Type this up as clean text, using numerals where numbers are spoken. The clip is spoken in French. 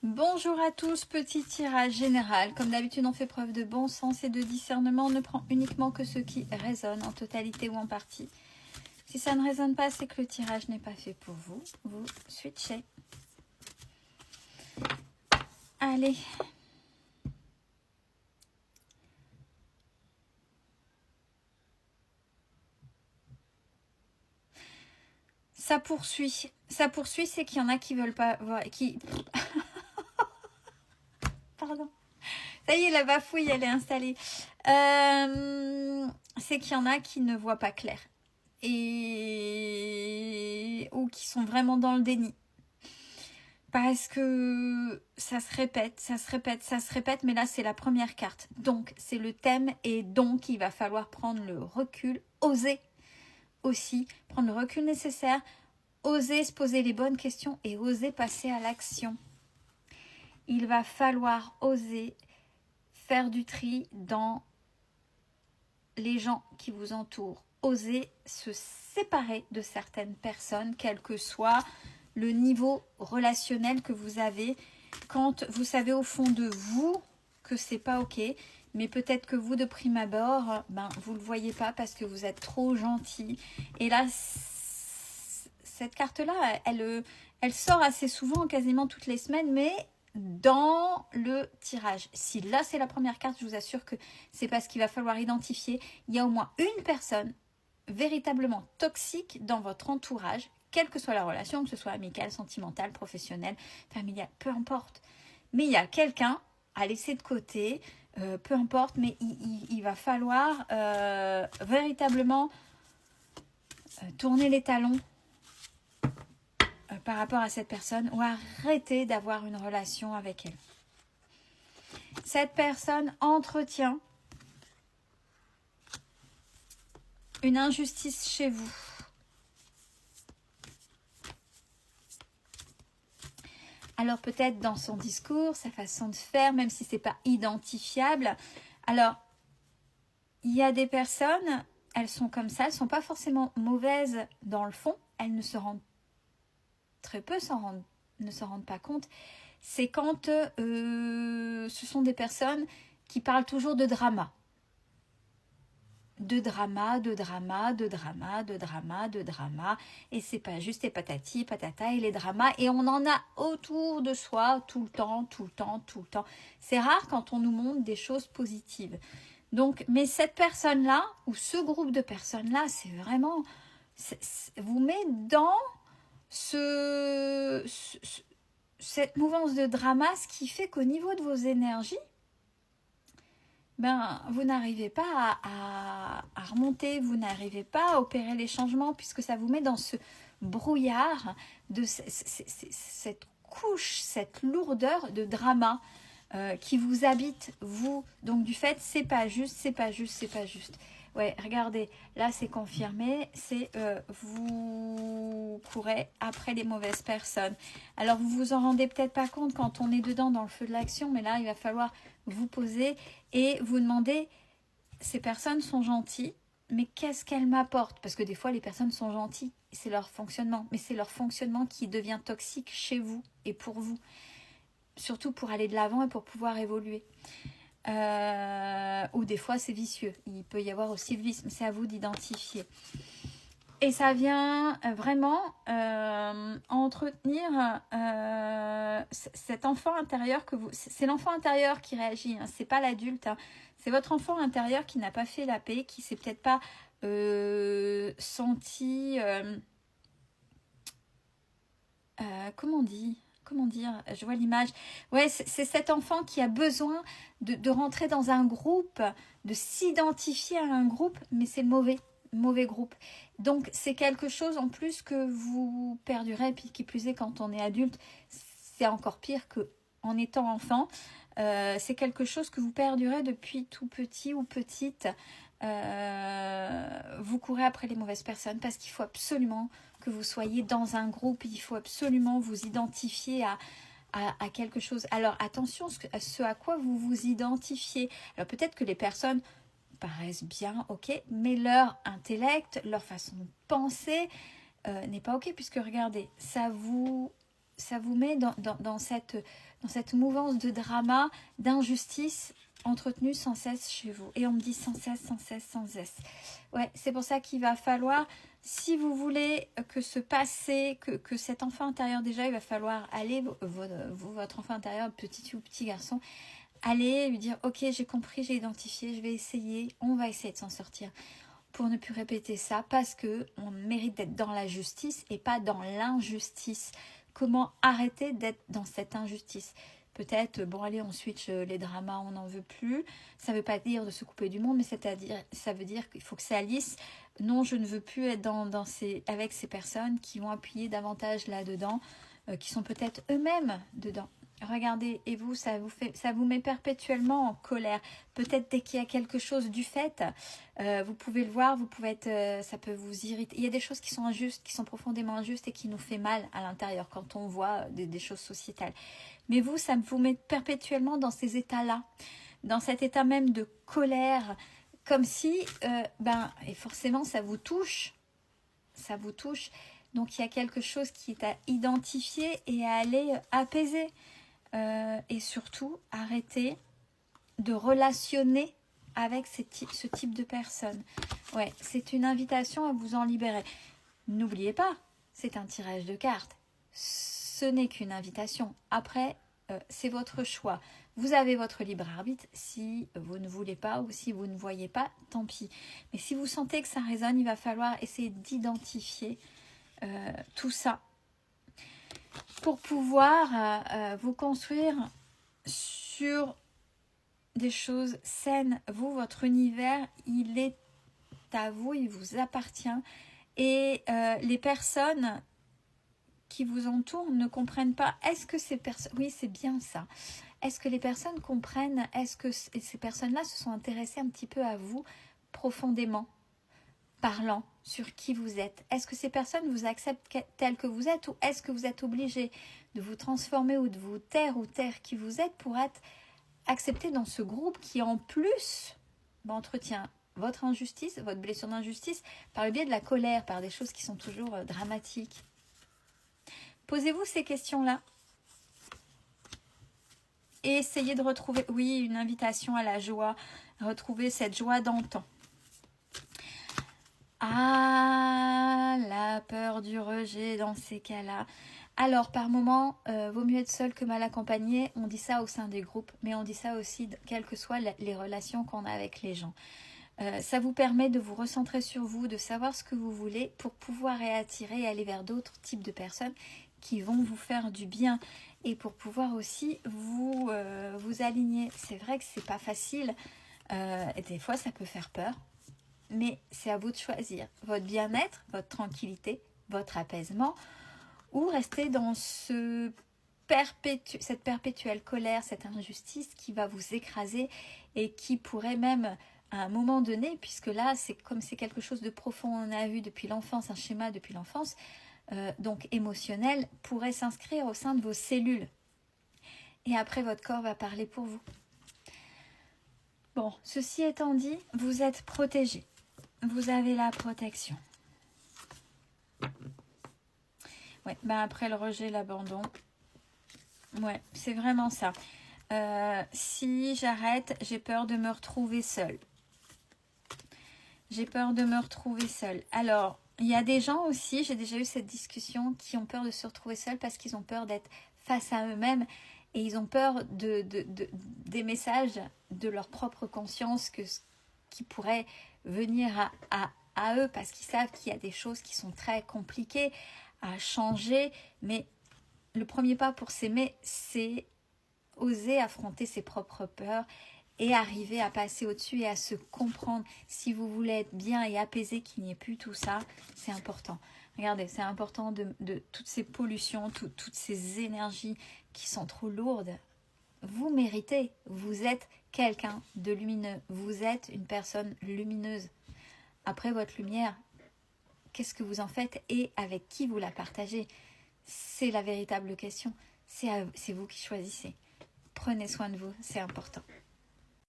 Bonjour à tous, petit tirage général. Comme d'habitude, on fait preuve de bon sens et de discernement. On ne prend uniquement que ce qui résonne en totalité ou en partie. Si ça ne résonne pas, c'est que le tirage n'est pas fait pour vous. Vous switchez. Allez. Ça poursuit. Ça poursuit, c'est qu'il y en a qui veulent pas voir. Pardon. Ça y est, la bafouille, elle est installée. C'est qu'il y en a qui ne voient pas clair. Ou qui sont vraiment dans le déni. Parce que ça se répète, mais là, c'est la première carte. Donc, c'est le thème et donc, il va falloir prendre le recul, oser aussi, prendre le recul nécessaire, oser se poser les bonnes questions et oser passer à l'action. Il va falloir oser faire du tri dans les gens qui vous entourent. Oser se séparer de certaines personnes, quel que soit le niveau relationnel que vous avez. Quand vous savez au fond de vous que c'est pas ok, mais peut-être que vous de prime abord, vous le voyez pas parce que vous êtes trop gentil. Et là, cette carte-là, elle sort assez souvent, quasiment toutes les semaines, mais dans le tirage. Si là c'est la première carte, je vous assure que c'est parce qu'il va falloir identifier. Il y a au moins une personne véritablement toxique dans votre entourage, quelle que soit la relation, que ce soit amicale, sentimentale, professionnelle, familiale, peu importe. Mais il y a quelqu'un à laisser de côté, peu importe, mais il va falloir véritablement tourner les talons par rapport à cette personne ou arrêter d'avoir une relation avec elle. Cette personne entretient une injustice chez vous. Alors peut-être dans son discours, sa façon de faire, même si ce n'est pas identifiable. Alors, il y a des personnes, elles sont comme ça, elles ne sont pas forcément mauvaises dans le fond, elles ne se rendent très peu ne s'en rendent pas compte. C'est quand ce sont des personnes qui parlent toujours de drama. De drama. Et c'est pas juste et patati, patata et les dramas. Et on en a autour de soi tout le temps. C'est rare quand on nous montre des choses positives. Donc, mais cette personne-là, ou ce groupe de personnes-là, c'est vraiment... vous met dans cette mouvance de drama, ce qui fait qu'au niveau de vos énergies, vous n'arrivez pas à remonter, vous n'arrivez pas à opérer les changements, puisque ça vous met dans ce brouillard, de cette couche, cette lourdeur de drama qui vous habite, vous. Donc du fait, c'est pas juste. Ouais, regardez, là c'est confirmé, c'est vous courez après les mauvaises personnes. Alors vous vous en rendez peut-être pas compte quand on est dedans dans le feu de l'action, mais là il va falloir vous poser et vous demander, ces personnes sont gentilles, mais qu'est-ce qu'elles m'apportent? Parce que des fois les personnes sont gentilles, c'est leur fonctionnement, mais c'est leur fonctionnement qui devient toxique chez vous et pour vous. Surtout pour aller de l'avant et pour pouvoir évoluer. Ou des fois c'est vicieux, il peut y avoir aussi le vice, mais c'est à vous d'identifier. Et ça vient vraiment entretenir cet enfant intérieur que vous... C'est l'enfant intérieur qui réagit, hein, c'est pas l'adulte, hein. C'est votre enfant intérieur qui n'a pas fait la paix, qui s'est peut-être pas senti... comment dire, je vois l'image. Ouais, c'est cet enfant qui a besoin de rentrer dans un groupe, de s'identifier à un groupe, mais c'est le mauvais groupe. Donc c'est quelque chose en plus que vous perdurez, puis qui plus est quand on est adulte, c'est encore pire qu'en étant enfant. C'est quelque chose que vous perdurez depuis tout petit ou petite. Vous courez après les mauvaises personnes parce qu'il faut absolument que vous soyez dans un groupe, il faut absolument vous identifier à quelque chose. Alors attention à ce à quoi vous vous identifiez. Alors peut-être que les personnes paraissent bien, ok, mais leur intellect, leur façon de penser n'est pas ok, puisque regardez, ça vous ça vous met dans cette mouvance de drama, d'injustice entretenue sans cesse chez vous. Et on me dit sans cesse, sans cesse, sans cesse. Ouais, c'est pour ça qu'il va falloir, si vous voulez que ce passé, que cet enfant intérieur déjà, il va falloir aller, votre enfant intérieur, petit ou petit garçon, aller lui dire, ok, j'ai compris, j'ai identifié, je vais essayer, on va essayer de s'en sortir pour ne plus répéter ça, parce que on mérite d'être dans la justice et pas dans l'injustice. Comment arrêter d'être dans cette injustice? Peut-être, bon allez, on switch les dramas, on n'en veut plus. Ça ne veut pas dire de se couper du monde, mais ça veut dire qu'il faut que ça lisse. Non, je ne veux plus être avec ces personnes qui vont appuyer davantage là-dedans, qui sont peut-être eux-mêmes dedans. Regardez, et vous, ça vous met perpétuellement en colère. Peut-être dès qu'il y a quelque chose du fait, vous pouvez le voir, ça peut vous irriter. Il y a des choses qui sont injustes, qui sont profondément injustes et qui nous fait mal à l'intérieur quand on voit des choses sociétales. Mais vous, ça vous met perpétuellement dans ces états-là, dans cet état même de colère, comme si, et forcément, ça vous touche. Ça vous touche. Donc, il y a quelque chose qui est à identifier et à aller apaiser. Et surtout, arrêter de relationner avec ce type de personnes. Ouais, c'est une invitation à vous en libérer. N'oubliez pas, c'est un tirage de cartes. Ce n'est qu'une invitation. Après, c'est votre choix. Vous avez votre libre arbitre. Si vous ne voulez pas ou si vous ne voyez pas, tant pis. Mais si vous sentez que ça résonne, il va falloir essayer d'identifier tout ça pour pouvoir vous construire sur des choses saines. Vous, votre univers, il est à vous, il vous appartient. Et les personnes qui vous entourent ne comprennent pas. Est-ce que ces personnes... Oui, c'est bien ça. Est-ce que les personnes comprennent? Est-ce que ces personnes-là se sont intéressées un petit peu à vous profondément, parlant sur qui vous êtes? Est-ce que ces personnes vous acceptent tel que vous êtes, ou est-ce que vous êtes obligé de vous transformer ou de vous taire ou taire qui vous êtes pour être accepté dans ce groupe qui en plus entretient votre injustice, votre blessure d'injustice par le biais de la colère, par des choses qui sont toujours dramatiques? Posez-vous ces questions-là et essayez de retrouver, oui, une invitation à la joie, retrouver cette joie d'antan. Ah, la peur du rejet dans ces cas-là. Alors, par moment, vaut mieux être seul que mal accompagné. On dit ça au sein des groupes, mais on dit ça aussi, quelles que soient les relations qu'on a avec les gens. Ça vous permet de vous recentrer sur vous, de savoir ce que vous voulez pour pouvoir réattirer et aller vers d'autres types de personnes qui vont vous faire du bien et pour pouvoir aussi vous aligner. C'est vrai que c'est pas facile, et des fois ça peut faire peur, mais c'est à vous de choisir votre bien-être, votre tranquillité, votre apaisement, ou rester dans cette perpétuelle colère, cette injustice qui va vous écraser et qui pourrait même, à un moment donné, puisque là, c'est quelque chose de profond, on a vu depuis l'enfance, un schéma depuis l'enfance, donc émotionnel, pourrait s'inscrire au sein de vos cellules. Et après, votre corps va parler pour vous. Bon, ceci étant dit, vous êtes protégé. Vous avez la protection. Ouais, après le rejet, l'abandon. Ouais, c'est vraiment ça. Si j'arrête, j'ai peur de me retrouver seule. J'ai peur de me retrouver seule. Alors, il y a des gens aussi, j'ai déjà eu cette discussion, qui ont peur de se retrouver seuls parce qu'ils ont peur d'être face à eux-mêmes et ils ont peur des messages de leur propre conscience qui pourraient venir à eux parce qu'ils savent qu'il y a des choses qui sont très compliquées à changer. Mais le premier pas pour s'aimer, c'est oser affronter ses propres peurs et arriver à passer au-dessus et à se comprendre. Si vous voulez être bien et apaisé, qu'il n'y ait plus tout ça, c'est important. Regardez, c'est important de toutes ces pollutions, toutes ces énergies qui sont trop lourdes. Vous méritez, vous êtes quelqu'un de lumineux, vous êtes une personne lumineuse. Après votre lumière, qu'est-ce que vous en faites et avec qui vous la partagez? C'est la véritable question. C'est vous qui choisissez. Prenez soin de vous, c'est important.